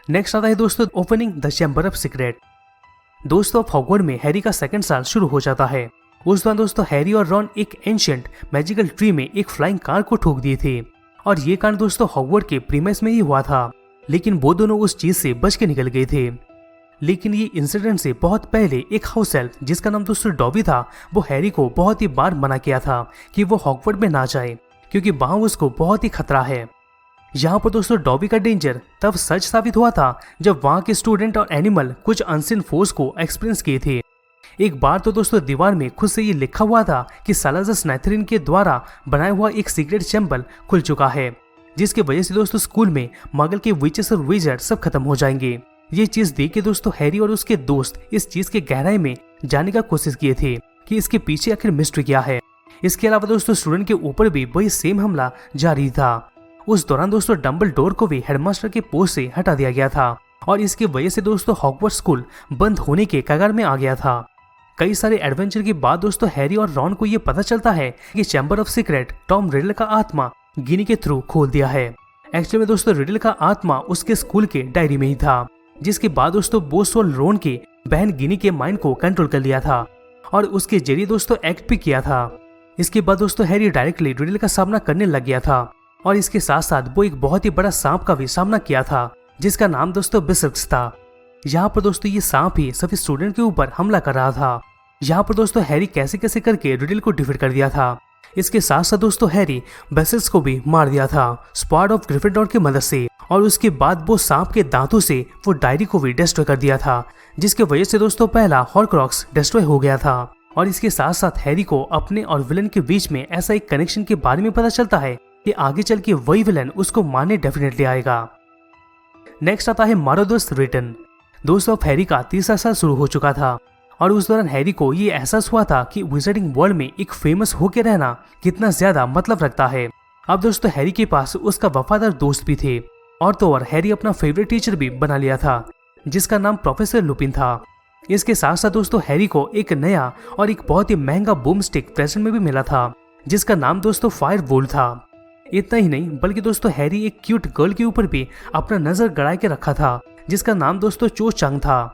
नेक्स्ट आता है दोस्तों, opening the chamber of secret. दोस्तों, हॉगवर्ड में हैरी का सेकंड साल शुरू हो जाता है। उस दौरान दोस्तों, हैरी और रॉन एक एंशिएंट मैजिकल ट्री में एक फ्लाइंग कार को ठोक दिए थे और ये कांड दोस्तों हॉगवर्ड के प्रीमाइस में ही हुआ था, लेकिन वो दोनों उस चीज से बच के निकल गए थे। लेकिन ये इंसिडेंट से बहुत पहले एक हाउस एल्फ जिसका नाम दोस्तों डॉबी था, वो हैरी को बहुत ही बार मना किया था कि वो हॉगवर्ड में ना जाए, क्योंकि वहां उसको बहुत ही खतरा है। यहाँ पर दोस्तों, डॉबी का डेंजर तब सच साबित हुआ था जब वहां के स्टूडेंट और एनिमल कुछ अनसीन फोर्स को एक्सपीरियंस किए थे। एक बार तो दोस्तों, दीवार में खुद से ये लिखा हुआ था कि सालाज़र स्नाइथरिन के द्वारा बनाया हुआ एक सीक्रेट चैम्बर खुल चुका है, जिसकी वजह से दोस्तों स्कूल में मगल के विचेस और विज़ार्ड सब खत्म हो जाएंगे। ये चीज देख के दोस्तों, हैरी और उसके दोस्त इस चीज के गहराई में जानने का कोशिश किए थे कि इसके पीछे आखिर मिस्ट्री क्या है। इसके अलावा दोस्तों, स्टूडेंट के ऊपर भी वही सेम हमला जारी था। उस दौरान दोस्तों, डंबलडोर को भी हेडमास्टर के पोस्ट से हटा दिया गया था और इसकी वजह से दोस्तों हॉगवर्ड्स स्कूल बंद होने के कगार में आ गया था। कई सारे एडवेंचर के बाद दोस्तों, हैरी और रॉन को ये पता चलता है कि chamber of secret Tom riddle का आत्मा गिनी के थ्रू खोल दिया है। एक्चुअली में दोस्तों, रिडल का आत्मा उसके स्कूल के डायरी में ही था, जिसके बाद दोस्तों बोसवॉल रोन की बहन गिनी के माइंड को कंट्रोल कर लिया था और उसके जरिए दोस्तों एक्ट भी किया था। इसके बाद दोस्तों, हैरी डायरेक्टली रिडल का सामना करने लग गया था और इसके साथ साथ वो एक बहुत ही बड़ा सांप का भी सामना किया था, जिसका नाम दोस्तों बिसेप्स था। यहाँ पर दोस्तों, ये सांप ही सभी स्टूडेंट के ऊपर हमला कर रहा था। यहाँ पर दोस्तों, हैरी कैसे कैसे करके रिडल को डिफीट कर दिया था। इसके साथ साथ दोस्तों, हैरी बेसिल्स को भी मार दिया था स्क्वाड ऑफ ग्रिफिंडोर की मदद से और उसके बाद वो सांप के दांतों से वो डायरी को भी डिस्ट्रॉय कर दिया था, जिसकी वजह से दोस्तों पहला हॉर्क्रॉक्स डिस्ट्रॉय हो गया था। और इसके साथ साथ हैरी को अपने और विलन के बीच में ऐसा एक कनेक्शन के बारे में पता चलता है कि आगे चल के वही विलन उसको मारने डेफिनेटली आएगा। नेक्स्ट आता है मारोदर्स रिटर्न। दोस्तों, अब हैरी का तीसरा साल शुरू हो चुका था और उस दौरान हैरी को ये एहसास हुआ था कि विज़ार्डिंग वर्ल्ड में एक फेमस होके रहना कितना ज्यादा मतलब रखता है। अब दोस्तों, हैरी के पास उसका वफादार दोस्त भी थे और तो और हैरी अपना फेवरेट टीचर भी बना लिया था, जिसका नाम प्रोफेसर लुपिन था। इसके साथ साथ दोस्तों, हैरी को एक नया और एक बहुत ही महंगा बूम स्टिक प्रेजेंट में भी मिला था, जिसका नाम दोस्तों फायर वोल्ट था। इतना ही नहीं बल्कि दोस्तों, हैरी एक क्यूट गर्ल के ऊपर भी अपना नजर गड़ाए के रखा था, जिसका नाम दोस्तों चो चांग था।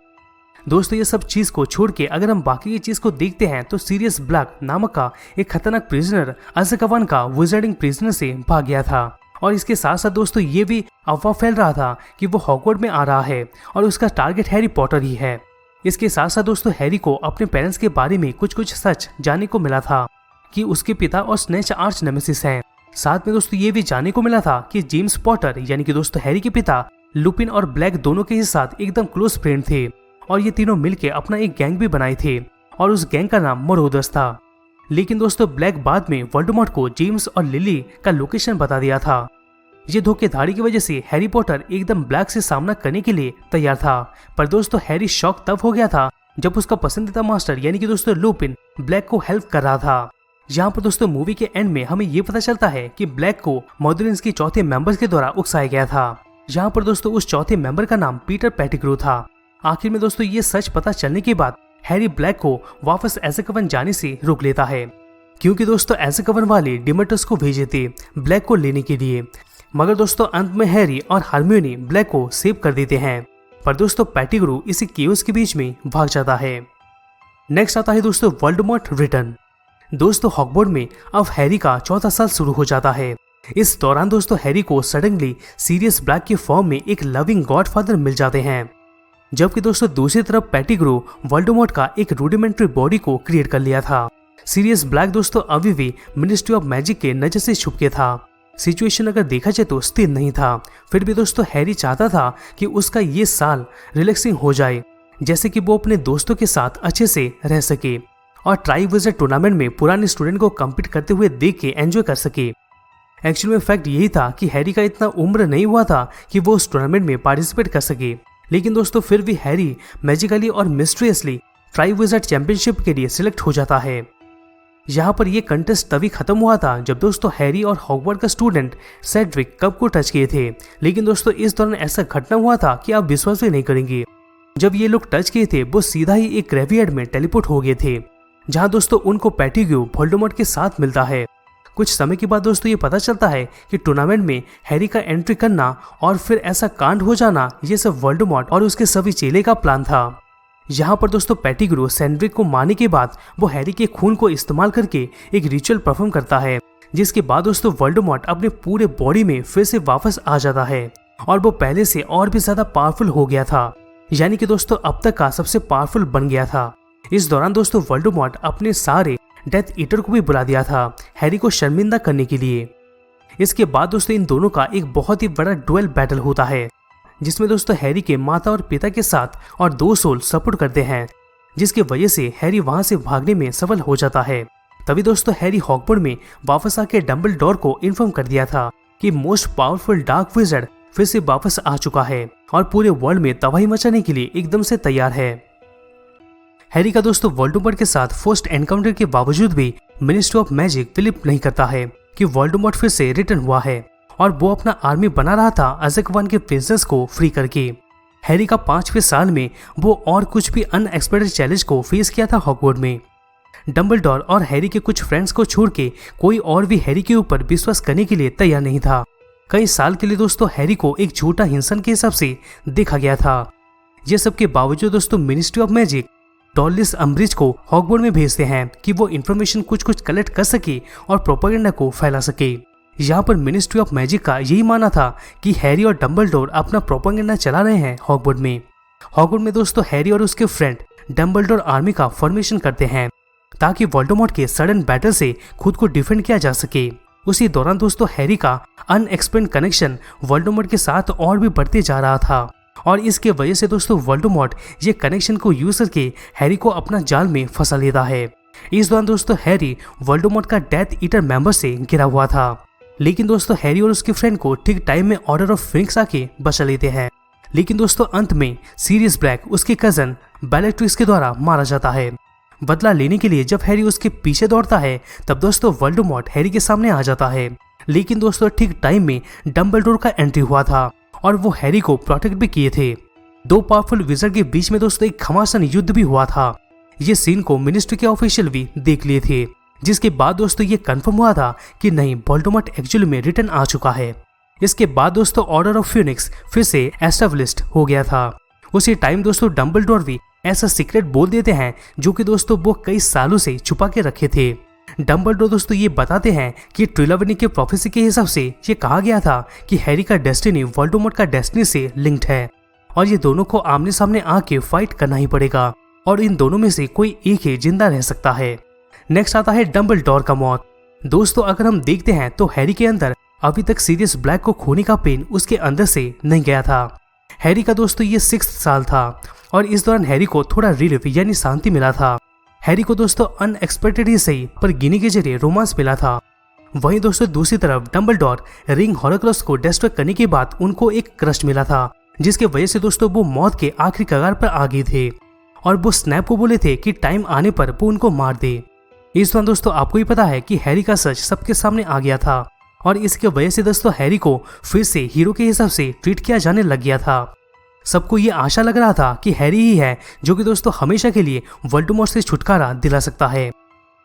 दोस्तों, ये सब चीज को छोड़ के अगर हम बाकी की चीज को देखते हैं तो सीरियस ब्लैक नामक का एक खतरनाक प्रिजनर अज़काबान का विज़ार्डिंग प्रिजनर से भाग गया था और इसके साथ साथ दोस्तों, ये भी अफवाह फैल रहा था कि वो हॉगवर्ड में आ रहा है और उसका टारगेट हैरी पॉटर ही है। इसके साथ साथ दोस्तों, हैरी को अपने पेरेंट्स के बारे में कुछ सच जानने को मिला था कि उसके पिता और स्नेच आर्च नेमेसिस हैं। साथ में दोस्तों, ये भी जानने को मिला था कि जेम्स पॉटर यानी कि दोस्तों हैरी के पिता लुपिन और ब्लैक दोनों के ही साथ एकदम क्लोज फ्रेंड थे और ये तीनों मिलके अपना एक गैंग भी बनाए थे और उस गैंग का नाम मरोदर्स था। लेकिन दोस्तों, ब्लैक बाद में वोल्डेमॉर्ट को जेम्स और लिली का लोकेशन बता दिया था। ये धोखेधाड़ी की वजह से हैरी पॉटर एकदम ब्लैक से सामना करने के लिए तैयार था, पर दोस्तों हैरी शॉक तब हो गया था जब उसका पसंदीदा मास्टर यानी कि दोस्तों लुपिन ब्लैक को हेल्प कर रहा था। यहाँ पर दोस्तों मूवी के एंड में हमें ये पता चलता है कि ब्लैक को मॉड्यूलेंस के चौथे मेंबर्स के द्वारा उकसाया गया था। यहाँ पर दोस्तों उस चौथे मेंबर का नाम पीटर पेटिग्रू था। आखिर में दोस्तों ये सच पता चलने के बाद हैरी ब्लैक को वापस अज़काबान जाने से रोक लेता है, क्योंकि दोस्तों अज़काबान वाले डिमेटर्स को भेजे थे ब्लैक को लेने के लिए। मगर दोस्तों अंत में हैरी और हरमियोनी ब्लैक को सेव कर देते हैं, पर दोस्तों पेटिग्रू इसी केओस के बीच में भाग जाता है। नेक्स्ट आता है दोस्तों वोल्डेमॉर्ट रिटर्न। दोस्तों हॉगवर्ड में अब हैरी का चौथा साल शुरू हो जाता है। इस दौरान दोस्तों हैरी को सडनली सीरियस ब्लैक के फॉर्म में एक लविंग गॉडफादर मिल जाते हैं, जबकि दोस्तों दूसरी तरफ पेटिग्रू वोल्डेमॉर्ट का एक रूडिमेंट्री बॉडी को क्रिएट कर लिया था। सीरियस ब्लैक दोस्तों अभी भी मिनिस्ट्री ऑफ मैजिक के नजर से छुप के था। सिचुएशन अगर देखा जाए तो स्थिर नहीं था, फिर भी दोस्तों हैरी चाहता था कि उसका ये साल रिलैक्सिंग हो जाए, जैसे कि वो अपने दोस्तों के साथ अच्छे से रह सके और ट्राई विज़र्ड टूर्नामेंट में पुराने स्टूडेंट को कम्पीट करते हुए देख के एंजॉय कर सके। एक्चुअली में फैक्ट यही था कि हैरी का इतना उम्र नहीं हुआ था कि वो उस टूर्नामेंट में पार्टिसिपेट कर सके, लेकिन दोस्तों फिर भी हैरी मैजिकली और मिस्ट्रियसली ट्राइविजर्ड चैंपियनशिप के लिए सिलेक्ट हो जाता है। यहाँ पर यह कंटेस्ट तभी खत्म हुआ था जब दोस्तों हैरी और हॉगवर्ड का स्टूडेंट सेड्रिक कप को टच किए थे। लेकिन दोस्तों इस दौरान ऐसा घटना हुआ था कि आप विश्वास भी नहीं करेंगे। जब ये लोग टच किए थे वो सीधा ही एक ग्रेवयार्ड में टेलीपोर्ट हो गए थे, जहाँ दोस्तों उनको पेटिग्यू वोल्डेमॉर्ट के साथ मिलता है। कुछ समय के बाद दोस्तों ये पता चलता है कि टूर्नामेंट में हैरी का एंट्री करना और फिर ऐसा कांड हो जाना, ये सब वोल्डेमॉर्ट और उसके सभी चेले का प्लान था। यहाँ पर दोस्तों पेटिग्यू सेड्रिक को मारने के बाद वो हैरी के खून को इस्तेमाल करके एक रिचुअल परफॉर्म करता है, जिसके बाद दोस्तों वोल्डेमॉर्ट अपने पूरे बॉडी में फिर से वापस आ जाता है और वो पहले से और भी ज्यादा पावरफुल हो गया था, यानी कि दोस्तों अब तक का सबसे पावरफुल बन गया था। इस दौरान दोस्तों वोल्डेमॉर्ट अपने सारे डेथ ईटर को भी बुला दिया था हैरी को शर्मिंदा करने के लिए। इसके बाद दोस्तों इन दोनों का एक बहुत ही बड़ा डुएल बैटल होता है, जिसमें दोस्तों हैरी के माता और पिता के साथ और 2 सोल सपोर्ट करते हैं, जिसकी वजह से हैरी वहां से भागने में सफल हो जाता है। तभी दोस्तों हैरी हॉगवर्ड में वापस आके डंबलडोर को इन्फॉर्म कर दिया था कि मोस्ट पावरफुल डार्क विज़र्ड फिर से वापस आ चुका है और पूरे वर्ल्ड में तबाही मचाने के लिए एकदम से तैयार है। हैरी का दोस्तों वोल्डेमॉर्ट के साथ फर्स्ट एनकाउंटर के बावजूद भी मिनिस्ट्री ऑफ मैजिक बिलीव नहीं करता है कि वोल्डेमॉर्ट फिर से रिटर्न हुआ है और वो अपना आर्मी बना रहा था अज़काबान के प्रिजनर्स को फ्री करके। हैरी का 5वें साल में वो और कुछ भी अनएक्सपेक्टेड चैलेंज को फेस किया था हॉगवर्ड में। डंबलडोर और हैरी के कुछ फ्रेंड्स को छोड़ के कोई और भी हैरी के ऊपर विश्वास करने के लिए तैयार नहीं था। कई साल के लिए दोस्तों हैरी को एक झूठा इंसान के हिसाब से देखा गया था। ये सब के बावजूद दोस्तों मिनिस्ट्री ऑफ मैजिक डॉलिस अम्ब्रिज को हॉगवर्ड में भेजते हैं कि वो इन्फॉर्मेशन कुछ कलेक्ट कर सके और प्रोपेगेंडा को फैला सके। यहाँ पर मिनिस्ट्री ऑफ मैजिक का यही मानना था कि हैरी और डंबलडोर अपना प्रोपेगेंडा चला रहे हैं हॉगवर्ड में। हॉगवर्ड में दोस्तों हैरी और उसके फ्रेंड डंबलडोर आर्मी का फॉर्मेशन करते हैं ताकि वोल्डेमॉर्ट के सडन बैटल से खुद को डिफेंड किया जा सके। उसी दौरान दोस्तों हैरी का अनएक्सप्लेन कनेक्शन वोल्डेमॉर्ट के साथ और भी बढ़ते जा रहा था और इसके वजह से दोस्तों वोल्डेमॉर्ट ये कनेक्शन को यूज करके हैरी को अपना जाल में फंसा लेता है। इस दौरान दोस्तों हैरी वोल्डेमॉर्ट का डेथ ईटर मेंबर से घिरा हुआ था, लेकिन दोस्तों हैरी और उसके फ्रेंड को ठीक टाइम में ऑर्डर ऑफ फिनिक्स आके बचा लेते हैं। लेकिन दोस्तों अंत में सीरियस ब्लैक उसके कजन बेलेट्रिक्स के द्वारा मारा जाता है। बदला लेने के लिए जब हैरी उसके पीछे दौड़ता है तब दोस्तों वोल्डेमॉर्ट हैरी के सामने आ जाता है, लेकिन दोस्तों ठीक टाइम में डंबलडोर का एंट्री हुआ था और वो हैरी को प्रोटेक्ट भी किए थे। 2 पावरफुल विज़र्ड के बीच में दोस्तों एक घमासान युद्ध भी हुआ था। ये सीन को मिनिस्ट्री के ऑफिशियल भी देख लिए थे, जिसके बाद दोस्तों ये कंफर्म हुआ था कि नहीं वोल्डेमॉर्ट एक्चुअली में रिटर्न आ चुका है। इसके बाद दोस्तों ऑर्डर ऑफ फिनिक्स फिर से एस्टेब्लिश्ड हो गया था। उसी टाइम दोस्तों डंबलडोर भी ऐसा सीक्रेट बोल देते हैं जो कि दोस्तों वो कई सालों से छुपा के रखे थे। डंबलडोर दोस्तों ये बताते हैं कि ट्रिलॉनी के प्रोफेसी के हिसाब से ये कहा गया था कि हैरी का डेस्टिनी वोल्डेमॉर्ट का डेस्टिनी से लिंक्ड है और ये दोनों को आमने सामने आके फाइट करना ही पड़ेगा और इन दोनों में से कोई एक ही जिंदा रह सकता है। नेक्स्ट आता है डंबलडोर का मौत। दोस्तों अगर हम देखते हैं तो हैरी के अंदर अभी तक सीरियस ब्लैक को खोने का पेन उसके अंदर से नहीं गया था। हैरी का दोस्तों ये 6th साल था और इस दौरान हैरी को थोड़ा रिलीफ यानी शांति मिला था। हैरी को दोस्तों अनएक्सपेक्टेड ही सही पर गिनी के जरिए रोमांस मिला था। वहीं दोस्तों दूसरी तरफ डंबलडोर रिंग हॉर्क्रक्स को डिस्ट्रॉय करने के बाद उनको एक क्रश मिला था, जिसके वजह से दोस्तों वो मौत के आखिरी कगार पर आ गए थे और वो स्नैप को बोले थे कि टाइम आने पर वो उनको मार दे। इस दौरान दोस्तों आपको ही पता है कि हैरी का सच सबके सामने आ गया था और इसके वजह से दोस्तों हैरी को फिर से हीरो के हिसाब से ट्रीट किया जाने लग गया था। सबको ये आशा लग रहा था कि हैरी ही है जो कि दोस्तों हमेशा के लिए वोल्डेमॉर्ट से छुटकारा दिला सकता है।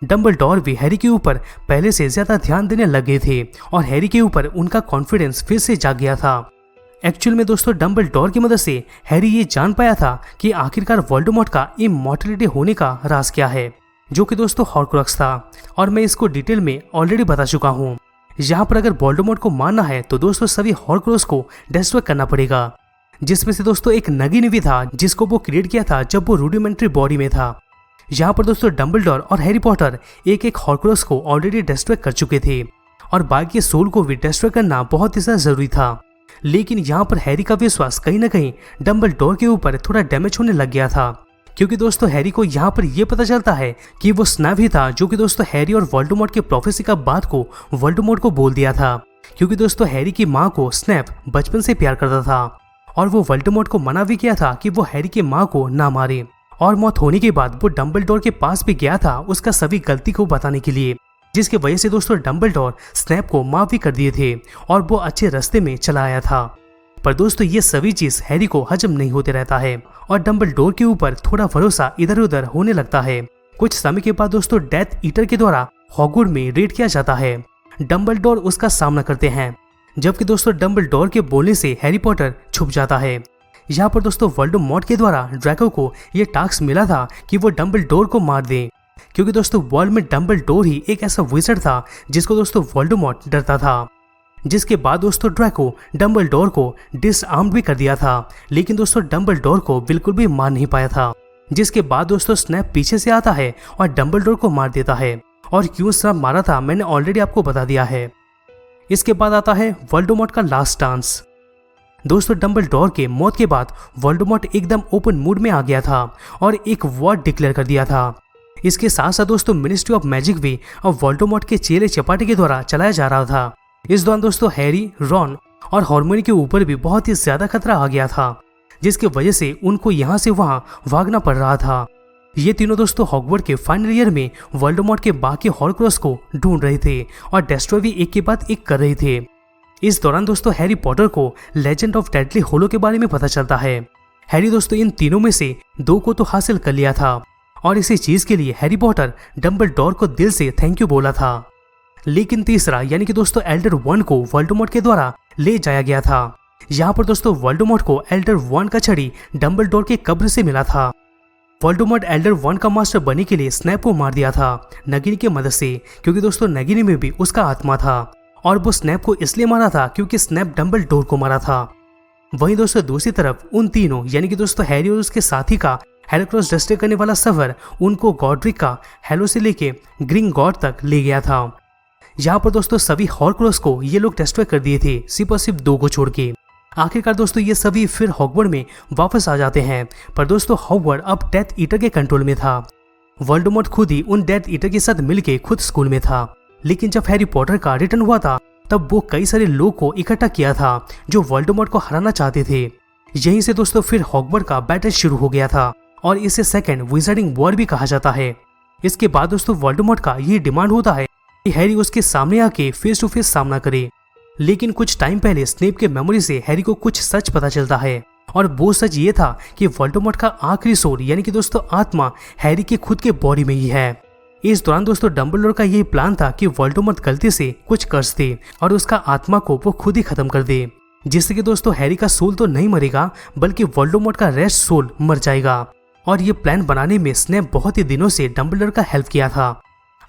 डंबलडोर भी हैरी के ऊपर पहले से ज्यादा ध्यान देने लग गए थे और हैरी के ऊपर उनका कॉन्फिडेंस फिर से जाग गया था। एक्चुअल में दोस्तों डंबलडोर की मदद से हैरी ये जान पाया था कि आखिरकार वोल्डेमॉर्ट का इमॉर्टलिटी होने का राज क्या है, जो कि दोस्तों हॉर्क्रुक्स था और मैं इसको डिटेल में ऑलरेडी बता चुका हूँ। यहाँ पर अगर वोल्डेमॉर्ट को मारना है तो दोस्तों सभी हॉर्क्रुक्स को डिस्ट्रॉय करना पड़ेगा, जिसमें से दोस्तों एक नगीन भी था जिसको वो क्रिएट किया था जब वो रूडिमेंट्री बॉडी में था। यहाँ पर दोस्तों डंबलडोर और हैरी पॉटर एक एक हॉर्क्रुक्स को ऑलरेडी डिस्ट्रॉय कर चुके थे और बाकी सोल को भी डिस्ट्रॉय करना बहुत ही ज्यादा जरूरी था। लेकिन यहाँ पर हैरी का विश्वास कहीं ना कहीं डंबलडोर के ऊपर थोड़ा डैमेज होने लग गया था, क्योंकि दोस्तों हैरी को यहाँ पर यह पता चलता है कि वो स्नैप ही था जो कि दोस्तों हैरी और वोल्डेमॉर्ट के प्रोफेसी का बात को वोल्डेमॉर्ट को बोल दिया था, क्योंकि दोस्तों हैरी की माँ को स्नैप बचपन से प्यार करता था और वो वोल्डेमॉर्ट को मना भी किया था कि वो हैरी की माँ को ना मारे और मौत होने के बाद वो डंबलडोर के पास भी गया था उसका सभी गलती को बताने के लिए, जिसकी वजह से दोस्तों डंबलडोर स्नैप को माफ भी कर दिए थे और वो अच्छे रास्ते में चला आया था। पर दोस्तों ये सभी चीज हैरी को हजम नहीं होते रहता है और डंबलडोर के ऊपर थोड़ा भरोसा इधर उधर होने लगता है। कुछ समय के बाद दोस्तों डेथ ईटर के द्वारा हॉगवर्ड में रेड किया जाता है। डंबलडोर उसका सामना करते हैं, जबकि दोस्तों डंबलडोर के बोलने से हैरी पॉटर छुप जाता है। यहाँ पर दोस्तों वोल्डेमॉर्ट के द्वारा ड्रैको को ये टास्क मिला था कि वो डंबलडोर को मार दे, क्योंकि दोस्तों वर्ल्ड में डंबलडोर ही एक ऐसा विज़र्ड था जिसको दोस्तों वोल्डेमॉर्ट डरता था। जिसके बाद दोस्तों ड्रैको डंबलडोर को डिसआर्म भी कर दिया था, लेकिन दोस्तों डंबलडोर को बिल्कुल भी मार नहीं पाया था। जिसके बाद दोस्तों स्नैप पीछे से आता है और डंबलडोर को मार देता है, और क्यों स्नैप मारा था मैंने ऑलरेडी आपको बता दिया है। इसके बाद आता है वोल्डेमॉर्ट का लास्ट डांस। दोस्तों डंबलडोर के मौत के बाद वोल्डेमॉर्ट एकदम ओपन मूड में आ गया था और एक वॉर डिक्लेयर कर दिया था। इसके साथ साथ दोस्तों मिनिस्ट्री ऑफ मैजिक भी अब वोल्डेमॉर्ट के चेले चपाटे के द्वारा चलाया जा रहा था। इस दौरान दोस्तों हैरी, रॉन और हरमोनी के ऊपर भी बहुत ही ज्यादा खतरा आ गया था, जिसकी वजह से उनको यहाँ से वहां भागना पड़ रहा था। ये तीनों दोस्तों हॉगवर्ड के फाइनल ईयर में वोल्डेमॉर्ट के बाकी हॉर्क्रोस को ढूंढ रहे थे और डिस्ट्रॉय भी एक के बाद एक कर रहे थे। इस दौरान दोस्तों हैरी पॉटर को लेजेंड ऑफ डेडली होलो के बारे में पता चलता है। हैरी दोस्तों इन तीनों में से 2 को तो हासिल कर लिया था और इसी चीज के लिए हैरी पॉटर डंबलडोर को दिल से थैंक यू बोला था। लेकिन तीसरा यानी कि दोस्तों एल्डर वन को वोल्डेमॉर्ट के द्वारा ले जाया गया था। यहाँ पर दोस्तों वोल्डेमॉर्ट को एल्डर वन का छड़ी डंबलडोर के कब्र से मिला था। वोल्डेमॉर्ट एल्डर वन का मास्टर बनने के लिए स्नैप को मार दिया था नगिनी की मदद से, क्योंकि दोस्तों नगिनी में भी उसका आत्मा था और वो स्नैप को इसलिए मारा था क्योंकि स्नैप डंबलडोर को मारा था। वहीं दोस्तों दूसरी तरफ उन तीनों यानी कि दोस्तों हैरी और उसके साथी का हेलोक्रॉस डिस्ट्रॉय करने वाला सफर उनको गॉड्रिक का हेलो से लेके ग्रिंगॉट तक ले गया था। यहाँ पर दोस्तों सभी हॉर्क्रोस को ये लोग डिस्ट्रॉय कर दिए थे, सिर्फ और सिर्फ 2 को छोड़ के। आखिरकार दोस्तों ये सभी फिर हॉगवर्ड में वापस आ जाते हैं, पर दोस्तों हॉगवर्ड अब डेथ ईटर के कंट्रोल में था। वोल्डेमॉर्ट खुद ही उन डेथ ईटर के साथ मिलके खुद स्कूल में था, लेकिन जब हैरी पॉटर का रिटर्न हुआ था तब वो कई सारे लोग को इकट्ठा किया था जो वोल्डेमॉर्ट को हराना चाहते थे। यहीं से दोस्तों फिर हॉगवर्ड का बैटल शुरू हो गया था और इसे सेकंड विजार्डिंग वॉर भी कहा जाता है। इसके बाद दोस्तों वोल्डेमॉर्ट का ये डिमांड होता है कि हैरी उसके सामने आके फेस टू फेस सामना करे, लेकिन कुछ टाइम पहले स्नेप के मेमोरी से हैरी को कुछ सच पता चलता है और वो सच ये था कि वोल्डेमॉर्ट का आखिरी सोल यानी कि दोस्तों आत्मा हैरी के खुद के बॉडी में ही है। इस दौरान दोस्तों डंबलडोर का यही प्लान था कि वोल्डेमॉर्ट गलती से कुछ कर्ज दे और उसका आत्मा को वो खुद ही खत्म कर दे, जिससे कि दोस्तों हैरी का सोल तो नहीं मरेगा बल्कि वोल्डेमॉर्ट का रेस्ट सोल मर जाएगा। और ये प्लान बनाने में स्नेप बहुत ही दिनों से डंबलडोर का हेल्प किया था।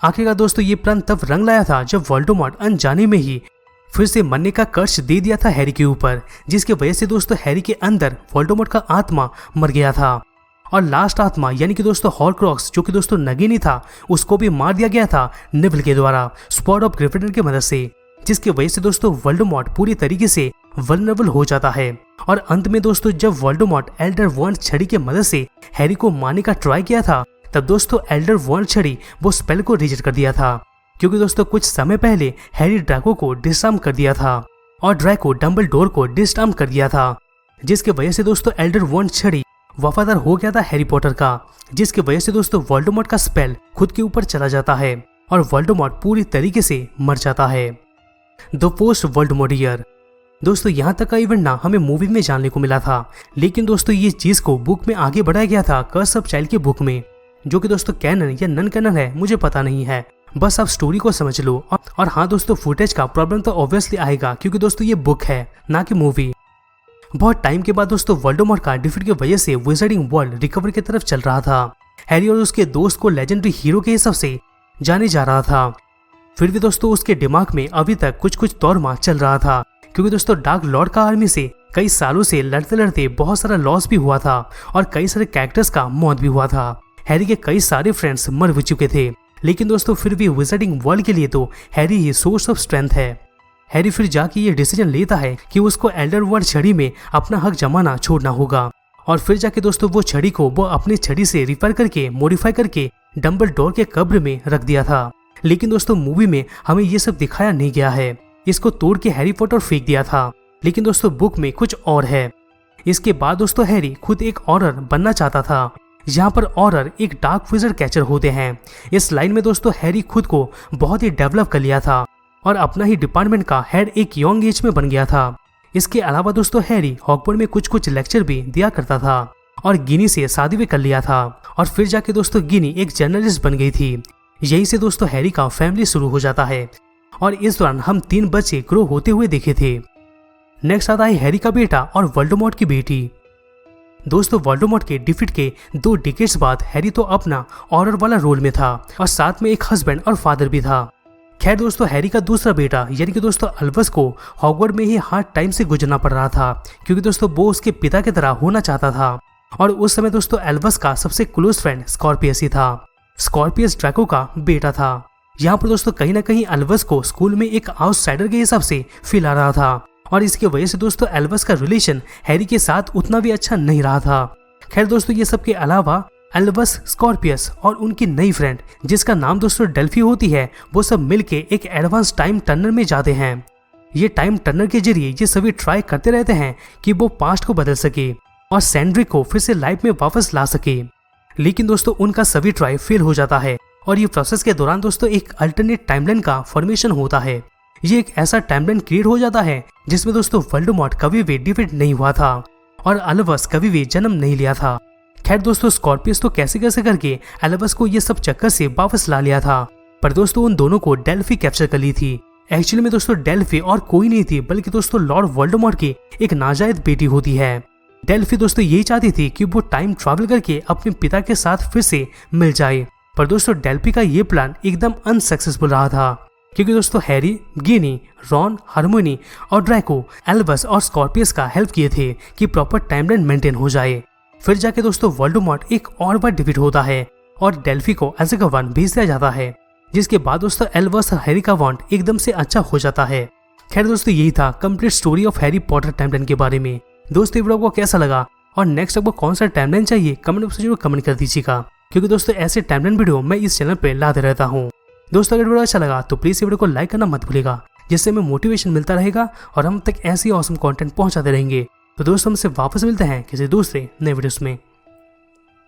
आखिरकार दोस्तों ये प्लान तब रंग लाया था जब वोल्डेमॉर्ट अनजाने में ही फिर से मरने का कर्ज दे दिया था हैरी के ऊपर, जिसकी वजह से दोस्तों हैरी के अंदर वोल्डेमॉर्ट का आत्मा मर गया था और लास्ट आत्मा यानी कि दोस्तों हॉर्क्रोक्स जो कि दोस्तों नगिनी था उसको भी मार दिया गया था नेविल के द्वारा स्वॉर्ड ऑफ ग्रिफिंडर की मदद से, जिसकी वजह से दोस्तों वोल्डेमॉर्ट पूरी तरीके से वल्नरेबल हो जाता है। और अंत में दोस्तों जब वोल्डेमॉर्ट एल्डर वन छड़ी की मदद से हैरी को मारने का ट्राई किया था तब दोस्तों एल्डर वन छड़ी वो स्पेल को रिजेक्ट कर दिया था, क्योंकि दोस्तों कुछ समय पहले हैरी ड्रैको को डिसआर्म कर दिया था और ड्रैको डंबलडोर को डिसआर्म कर दिया था, जिसकी वजह से दोस्तों एल्डर वन छड़ी वफादार हो गया था हैरी पॉटर का, जिसकी वजह से दोस्तों वोल्डेमॉर्ट का स्पेल खुद के ऊपर चला जाता है और वोल्डेमॉर्ट पूरी तरीके से मर जाता है। The post Voldemort year. दोस्तों यहाँ तक का इवेंट ना हमें मूवी में जानने को मिला था, लेकिन दोस्तों ये चीज को बुक में आगे बढ़ाया गया था कर्स ऑफ चाइल्ड की बुक में, जो कि दोस्तों कैनन या नन कैनन है मुझे पता नहीं है, बस आप स्टोरी को समझ लो। और हाँ दोस्तों फुटेज का प्रॉब्लम तो ऑब्वियसली आएगा क्योंकि दोस्तों ये बुक है ना कि मूवी। बहुत टाइम के बाद दोस्तों वोल्डेमॉर्ट का डिफीट की वजह से विजार्डिंग वर्ल्ड रिकवर की तरफ चल रहा था। हैरी और उसके दोस्त को लेजेंडरी हीरो के हिसाब से जाने जा रहा था। फिर भी दोस्तों उसके दिमाग में अभी तक कुछ तौरमा चल रहा था, क्योंकि दोस्तों डार्क लॉर्ड का आर्मी से कई सालों से लड़ते लड़ते बहुत सारा लॉस भी हुआ था और कई सारे कैरेक्टर्स का मौत भी हुआ था। हैरी के कई सारे फ्रेंड्स मर भी चुके थे, लेकिन दोस्तों फिर भी विजार्डिंग वर्ल्ड के लिए तो Harry he source of strength है। हैरी फिर जाके ये डिसीजन लेता है कि उसको एल्डर वर्ल्ड छड़ी में अपना हक जमाना छोड़ना होगा और फिर जाके दोस्तों वो छड़ी को वो अपनी छड़ी से रिपेयर करके मॉडिफाई करके डंबलडोर के कब्र में रख दिया था। लेकिन दोस्तों मूवी में हमें ये सब दिखाया नहीं गया है, इसको तोड़ के हैरी पॉटर फेंक दिया था, लेकिन दोस्तों बुक में कुछ और है। इसके बाद दोस्तों हैरी खुद एक ऑनर बनना चाहता था, यहाँ पर ऑरर एक डार्क विजर्ड कैचर होते हैं। इस लाइन में दोस्तों हैरी खुद को बहुत ही डेवलप कर लिया था और अपना ही डिपार्टमेंट का हेड एक यंग एज में बन गया था। इसके अलावा दोस्तों हैरी हॉगवर्ड में कुछ लेक्चर भी दिया करता था और गिनी से शादी भी कर लिया था और फिर जाके दोस्तों गिनी एक जर्नलिस्ट बन गई थी। यही से दोस्तों हैरी का फैमिली शुरू हो जाता है और इस दौरान हम 3 बच्चे ग्रो होते हुए देखे थे। नेक्स्ट आता है हैरी का बेटा और वोल्डेमॉर्ट की बेटी। दोस्तों वोल्डेमॉर्ट के डिफीट के 2 डिकेड्स बाद हैरी तो अपना ऑरर वाला रोल में था और साथ में एक हस्बैंड और फादर भी था। खैर दोस्तों हैरी का दूसरा बेटा यानी कि दोस्तों अल्बस को हॉगवर्ड में ही हार्ड टाइम से गुजरना पड़ रहा था क्योंकि दोस्तों वो उसके पिता की तरह होना चाहता था और उस समय दोस्तों अल्बस का सबसे क्लोज फ्रेंड स्कॉर्पियस ही था। स्कॉर्पियस ड्रैको का बेटा था। यहाँ पर दोस्तों कहीं ना कहीं अल्बस को स्कूल में एक आउटसाइडर के हिसाब से फील आ रहा था और इसकी वजह से दोस्तों अल्बस का रिलेशन हैरी के साथ उतना भी अच्छा नहीं रहा था। खैर दोस्तों ये सब के अलावा अल्बस, स्कॉर्पियस और उनकी नई फ्रेंड जिसका नाम दोस्तों डेल्फी होती है, वो सब मिलके एक एडवांस टाइम टर्नर में जाते हैं। ये टाइम टर्नर के जरिए ये सभी ट्राई करते रहते हैं कि वो पास्ट को बदल सके और सैंड्रिक को फिर से लाइफ में वापस ला सके, लेकिन दोस्तों उनका सभी ट्राई फेल हो जाता है और ये प्रोसेस के दौरान दोस्तों एक अल्टरनेट टाइमलाइन का फॉर्मेशन होता है। ये एक ऐसा टाइमलाइन क्रिएट हो जाता है जिसमें दोस्तों वोल्डेमॉर्ट कभी भी डिफीट नहीं हुआ था और अल्बस कभी भी जन्म नहीं लिया था। खैर दोस्तों स्कॉर्पियस तो कैसे कैसे करके अल्बस को ये सब चक्कर से वापस ला लिया था, पर दोस्तों उन दोनों को डेल्फी कैप्चर कर ली थी। एक्चुअली में दोस्तों डेल्फी और कोई नहीं थी बल्कि दोस्तों लॉर्ड वोल्डेमॉर्ट की एक नाजायज बेटी होती है। डेल्फी दोस्तों यही चाहती थी कि वो टाइम ट्रैवल करके अपने पिता के साथ फिर से मिल जाए, पर दोस्तों डेल्फी का ये प्लान एकदम अनसक्सेसफुल रहा था क्योंकि दोस्तों हैरी, गिनी, रॉन, हार्मोनी और ड्रैको अल्बस और स्कॉर्पियस का हेल्प किए थे कि प्रॉपर टाइमलाइन मेंटेन हो जाए। फिर जाके दोस्तों वोल्डेमॉर्ट एक और बार डिफीट होता है और डेल्फी को अज़काबान भेज दिया जाता है, जिसके बाद दोस्तों अल्बस और हैरी का बॉन्ड एकदम से अच्छा हो जाता है। खैर दोस्तों यही था complete story of Harry Potter timeline के बारे में। दोस्तों वीडियो को कैसा लगा और नेक्स्ट आपको कौन सा टाइमलाइन चाहिए कमेंट बॉक्स में जरूर कमेंट कर दीजिएगा, क्योंकि दोस्तों ऐसे टाइमलाइन वीडियो मैं इस चैनल पे लाते रहता हूँ। दोस्तों अगर वीडियो अच्छा लगा तो प्लीज वीडियो को लाइक करना मत भूलिएगा, जिससे हमें मोटिवेशन मिलता रहेगा और हम तक ऐसी ऑसम कंटेंट पहुंचाते रहेंगे। तो दोस्तों हमसे वापस मिलते हैं किसी दूसरे नए वीडियोस में।